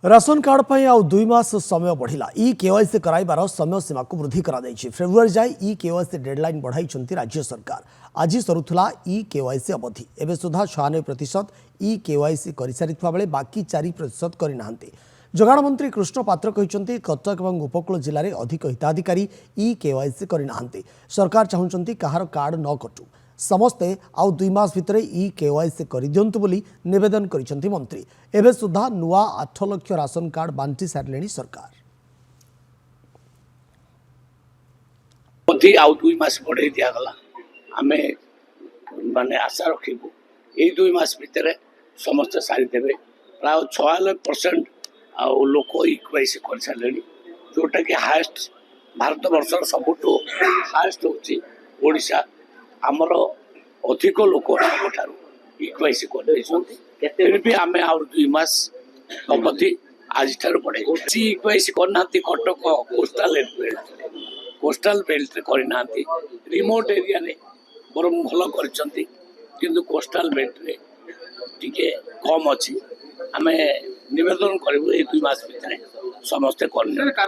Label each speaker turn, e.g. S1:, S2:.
S1: Ration card पर आउ 2 मास समय बढ़िला ई केवाईसी कराइबार समय सीमा को वृद्धि करा दैछि। फेब्रुआरी जाए ई केवाईसी डेडलाइन बढ़ाई राज्य सरकार। आज सरुथुला ई केवाईसी अवधि एबे सुधा 96% ई केवाईसी करि सारिथवा बेले बाकी 4% करि नाहंती। जोगाण मंत्री कृष्ण पात्र कहिसंती कटक और उपकूल जिले में अधिक हिताधिकारी ई केवाईसी करि नाहंती। सरकार चाहुचंती कहार कार्ड न कटू, समस्ते आउ 2 मास भितर ई केवाईसी कर दिंतु बोली निवेदन करिसंती मंत्री। एबे सुधा नुआ 8 लाख राशन कार्ड बांटी सारलेनी सरकार।
S2: आउ 2 मास बढ़ाई दिया गला। आमे माने आशा रखिबु ए 2 मास भितर समस्त सारी देबे। प्राय 96% आउ लोक ई केवाईसी कर सारलेनी, जोटा कि हाईएस्ट भारत वर्ष सबुठो हाईएस्ट होची ओडिशा। आमर अधिक लोक ई केवाईसी कर दैछंती। फिर भी आमे आउ 2 मास अवधि आज बढ़े ई केवाईसी करना कटक कोस्टाल बेल्ट रे करना रिमोट एरिया रे बरम भल करछंती, किंतु कोस्टाल बेल्ट रे टिके कम अछि। आमे निवेदन करबो ए 2 मास भितर समस्त करने।